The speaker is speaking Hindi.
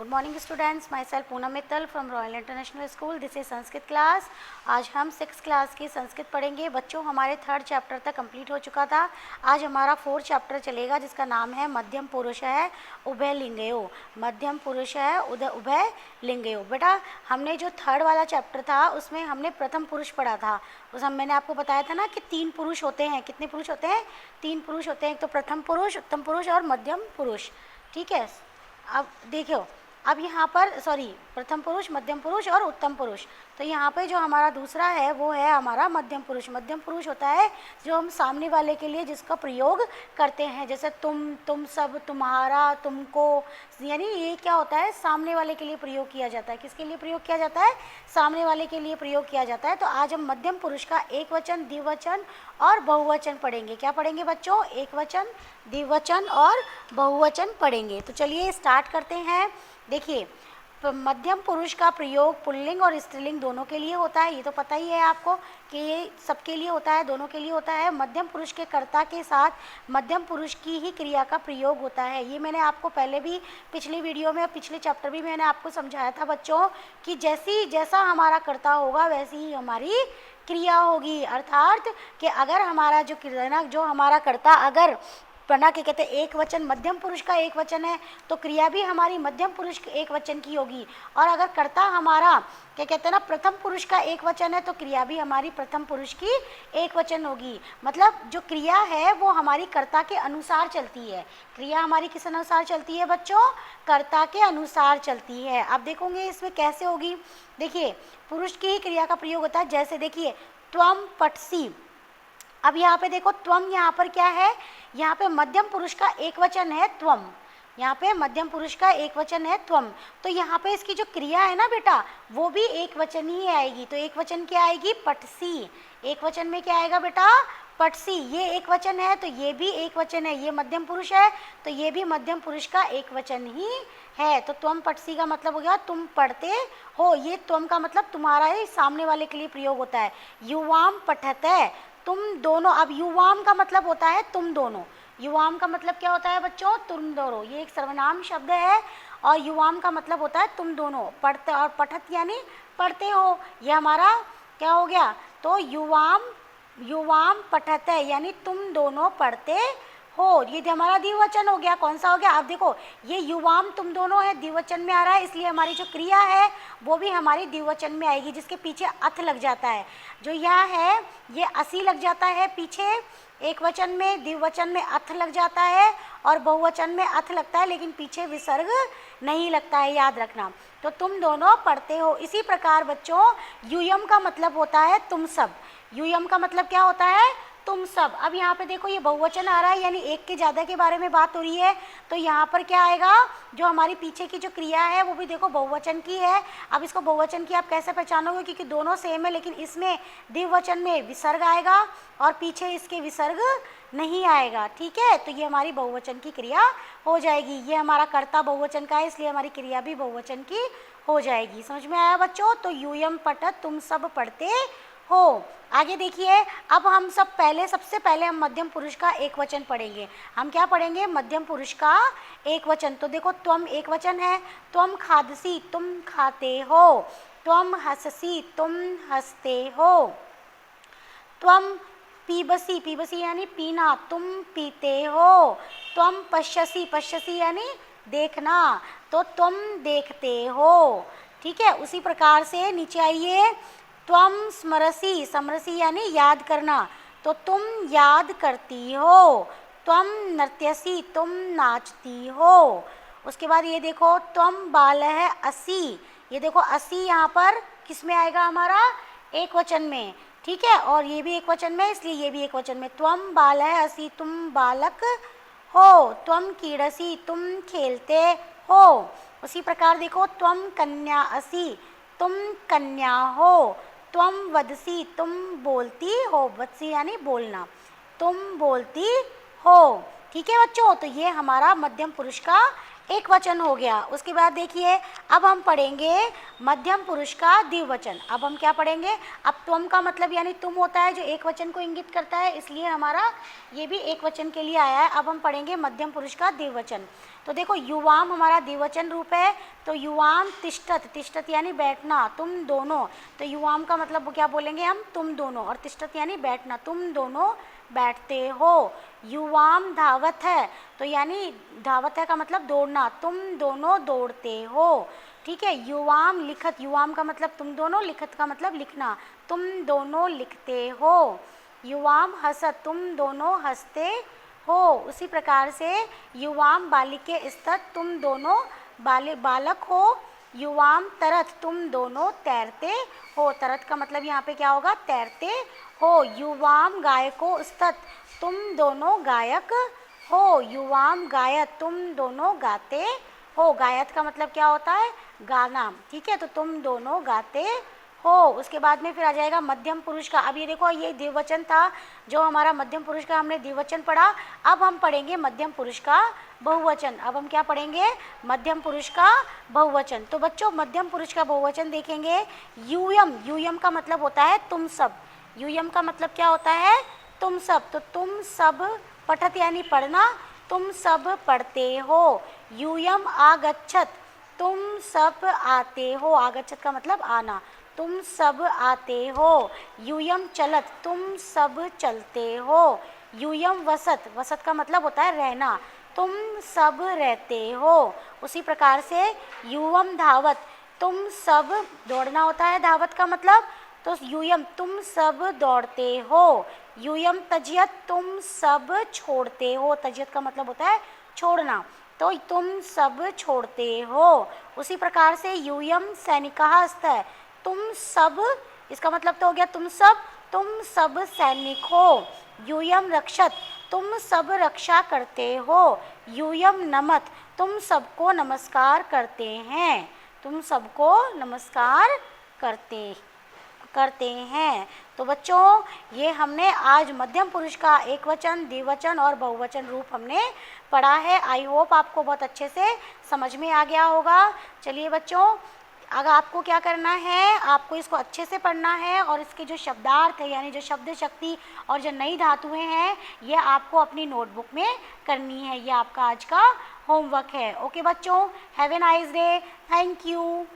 Good morning students, my self Poonam Mittal from royal international school. This is Sanskrit class. आज हम 6th क्लास की संस्कृत पढ़ेंगे। बच्चों, हमारे 3rd चैप्टर तक कंप्लीट हो चुका था। आज हमारा 4th चैप्टर चलेगा जिसका नाम है मध्यम पुरुष है उभय लिंगयो। मध्यम पुरुष है उभय लिंगयो। बेटा, हमने जो 3rd वाला चैप्टर था उसमें हमने प्रथम पुरुष पढ़ा था। मैंने आपको बताया था ना कि 3 पुरुष होते हैं। कितने पुरुष होते हैं? 3 पुरुष होते हैं। एक तो प्रथम पुरुष, उत्तम पुरुष और मध्यम पुरुष। ठीक है, अब देखो, अब यहाँ पर प्रथम पुरुष, मध्यम पुरुष और उत्तम पुरुष। तो यहाँ पे जो हमारा दूसरा है वो है हमारा मध्यम पुरुष। मध्यम पुरुष होता है जो हम सामने वाले के लिए जिसका प्रयोग करते हैं, जैसे तुम सब, तुम्हारा, तुमको, यानी ये क्या होता है, सामने वाले के लिए प्रयोग किया जाता है। किसके लिए प्रयोग किया जाता है? सामने वाले के लिए प्रयोग किया जाता है। तो आज हम मध्यम पुरुष का एक वचन, द्विवचन और बहुवचन पढ़ेंगे। क्या पढ़ेंगे बच्चों? एक वचन, द्विवचन और बहुवचन पढ़ेंगे। तो चलिए स्टार्ट करते हैं। देखिए, मध्यम पुरुष का प्रयोग पुल्लिंग और स्त्रीलिंग दोनों के लिए होता है। ये तो पता ही है आपको कि ये सबके लिए होता है, दोनों के लिए होता है। मध्यम पुरुष के कर्ता के साथ मध्यम पुरुष की ही क्रिया का प्रयोग होता है। ये मैंने आपको पहले भी पिछली वीडियो में, पिछले चैप्टर भी मैंने आपको समझाया था बच्चों कि जैसा हमारा कर्ता होगा वैसी ही हमारी क्रिया होगी। अर्थात कि अगर हमारा जो हमारा कर्ता अगर बना के कहते एक वचन, मध्यम पुरुष का एक वचन है तो क्रिया भी हमारी मध्यम पुरुष के एक वचन की होगी। और अगर कर्ता हमारा क्या कहते हैं ना, प्रथम पुरुष का एक वचन है तो क्रिया भी हमारी प्रथम पुरुष की एक वचन होगी। मतलब जो क्रिया है वो हमारी कर्ता के अनुसार चलती है। क्रिया हमारी किस अनुसार चलती है बच्चों? कर्ता के अनुसार चलती है। अब देखोगे इसमें कैसे होगी। देखिए, पुरुष की ही क्रिया का प्रयोग होता है। जैसे देखिए, त्वम पठसी। अब यहाँ पे देखो, त्वम यहाँ पर क्या है? यहाँ पे मध्यम पुरुष का एक वचन है त्वम। यहाँ पे मध्यम पुरुष का एक वचन है त्वम। तो यहाँ पे इसकी जो क्रिया है ना बेटा, वो भी एक वचन ही आएगी। तो एक वचन क्या आएगी? पठसी। एक वचन में क्या आएगा बेटा? पठसी। ये एक वचन है तो ये भी एक वचन है। ये मध्यम पुरुष है तो ये भी मध्यम पुरुष का एक वचन ही है। तो त्वम पठसी का मतलब हो गया तुम पढ़ते हो। ये त्वम का मतलब तुम्हारा ही सामने वाले के लिए प्रयोग होता है। युवाम पठते, तुम दोनों। अब युवाम का मतलब होता है तुम दोनों। युवाम का मतलब क्या होता है बच्चों? तुम दोनों। ये एक सर्वनाम शब्द है और युवाम का मतलब होता है तुम दोनों। पढ़ते और पठत यानी पढ़ते हो। ये हमारा क्या हो गया? तो युवाम पठते यानी तुम दोनों पढ़ते हो। ये हमारा द्विवचन हो गया। कौन सा हो गया? अब देखो, ये युवाम तुम दोनों है, द्विवचन में आ रहा है, इसलिए हमारी जो क्रिया है वो भी हमारी द्विवचन में आएगी, जिसके पीछे अथ लग जाता है। जो यह है ये असी लग जाता है पीछे एक वचन में, द्विवचन में अथ लग जाता है और बहुवचन में अथ लगता है, लेकिन पीछे विसर्ग नहीं लगता है, याद रखना। तो तुम दोनों पढ़ते हो। इसी प्रकार बच्चों, यूयम का मतलब होता है तुम सब। यूयम का मतलब क्या होता है? तुम सब। अब यहाँ पे देखो, ये बहुवचन आ रहा है, यानी एक के ज़्यादा के बारे में बात हो रही है। तो यहाँ पर क्या आएगा? जो हमारी पीछे की जो क्रिया है वो भी देखो बहुवचन की है। अब इसको बहुवचन की आप कैसे पहचानोगे? क्योंकि दोनों सेम है, लेकिन इसमें द्विवचन में विसर्ग आएगा और पीछे इसके विसर्ग नहीं आएगा। ठीक है, तो ये हमारी बहुवचन की क्रिया हो जाएगी। ये हमारा कर्ता बहुवचन का है, इसलिए हमारी क्रिया भी बहुवचन की हो जाएगी। समझ में आया बच्चों? तो यूयम पठत, तुम सब पढ़ते हो। आगे देखिए, अब हम सबसे पहले हम मध्यम पुरुष का एक वचन पढ़ेंगे। हम क्या पढ़ेंगे? मध्यम पुरुष का एक वचन। तो देखो, त्वम एक वचन है। त्वम खादसी, तुम खाते हो। त्वम हससी, तुम हंसते हो। त्वम पीबसी, पीबसी यानी पीना, तुम पीते हो। त्वम पश्यसी, पश्यसी यानी देखना, तो तुम देखते हो। ठीक है, उसी प्रकार से नीचे आइए। त्वम स्मरसी, स्मरसी यानी याद करना, तो तुम याद करती हो। त्वम नृत्यसी, तुम नाचती हो। उसके बाद ये देखो, त्वम बालः असि। ये देखो, असि यहाँ पर किस में आएगा? हमारा एक वचन में। ठीक है, और ये भी एक वचन में, इसलिए ये भी एक वचन में। त्वम बालः असि, तुम बालक हो। त्वम क्रीडसी, तुम खेलते हो। उसी प्रकार देखो, त्वम कन्या असि, तुम कन्या हो। त्वम वदसी, तुम बोलती हो। वदसी यानी बोलना, तुम बोलती हो। ठीक है बच्चों, तो ये हमारा मध्यम पुरुष का एक वचन हो गया। उसके बाद देखिए, अब हम पढ़ेंगे मध्यम पुरुष का द्विवचन। अब हम क्या पढ़ेंगे? अब त्वम का मतलब यानी तुम होता है, जो एक वचन को इंगित करता है, इसलिए हमारा ये भी एक वचन के लिए आया है। अब हम पढ़ेंगे मध्यम पुरुष का द्विवचन। तो देखो युवाम हमारा द्विवचन रूप है, तो युवाम तिष्ठत, तिष्ठत यानी बैठना, तुम दोनों, तो युवाम का मतलब क्या बोलेंगे हम, तुम दोनों, और तिष्ठत यानी बैठना, तुम दोनों बैठते हो। युवाम धावत है, तो यानी धावत है का मतलब दौड़ना, तुम दोनों दौड़ते हो। ठीक है, युवाम लिखत, युवाम का मतलब तुम दोनों, लिखत का मतलब लिखना, तुम दोनों लिखते हो। युवाम हसत, तुम दोनों हंसते हो। उसी प्रकार से युवाम बालिके स्तत, तुम दोनों बालक हो। युवाम तरत, तुम दोनों तैरते हो। तरत का मतलब यहाँ पे क्या होगा, तैरते हो। युवाम गायको स्तत, तुम दोनों गायक हो। युवाम गायत, तुम दोनों गाते हो। गायत का मतलब क्या होता है, गाना। ठीक है, तो तुम दोनों गाते हो। उसके बाद में फिर आ जाएगा मध्यम पुरुष का। अब ये देखो, ये द्विवचन था, जो हमारा मध्यम पुरुष का हमने द्विवचन पढ़ा। अब हम पढ़ेंगे मध्यम पुरुष का बहुवचन। अब हम क्या पढ़ेंगे, मध्यम पुरुष का बहुवचन। तो बच्चों मध्यम पुरुष का बहुवचन देखेंगे, यूयम, यूयम का मतलब होता है तुम सब। यूयम का मतलब क्या होता है, तुम सब। तो तुम सब, पठत यानी पढ़ना, तुम सब पढ़ते हो। यूयम आगच्छत, तुम सब आते हो। आगच्छत का मतलब आना, तुम सब आते हो। यूयम चलत, तुम सब चलते हो। यूयम वसत, वसत का मतलब होता है रहना, तुम सब रहते हो। उसी प्रकार से युवम धावत, तुम सब, दौड़ना होता है धावत का मतलब, तो यूयम तुम सब दौड़ते हो। यूयम तजियत, तुम सब छोड़ते हो। तजियत का मतलब होता है छोड़ना, तो तुम सब छोड़ते हो। उसी प्रकार से यूयम सैनिकाः स्तः, तुम सब, इसका मतलब तो हो गया तुम सब सैनिक हो। यूयम रक्षत, तुम सब रक्षा करते हो। यूयम नमत, तुम सबको नमस्कार करते हैं, तुम सबको नमस्कार करते हैं। तो बच्चों ये हमने आज मध्यम पुरुष का एक वचन, द्विवचन और बहुवचन रूप हमने पढ़ा है। आई होप आपको बहुत अच्छे से समझ में आ गया होगा। चलिए बच्चों, अगर आपको क्या करना है, आपको इसको अच्छे से पढ़ना है और इसके जो शब्दार्थ है यानी जो शब्द शक्ति और जो नई धातुएं हैं ये आपको अपनी नोटबुक में करनी है। ये आपका आज का होमवर्क है। ओके बच्चों, have a nice day, thank you.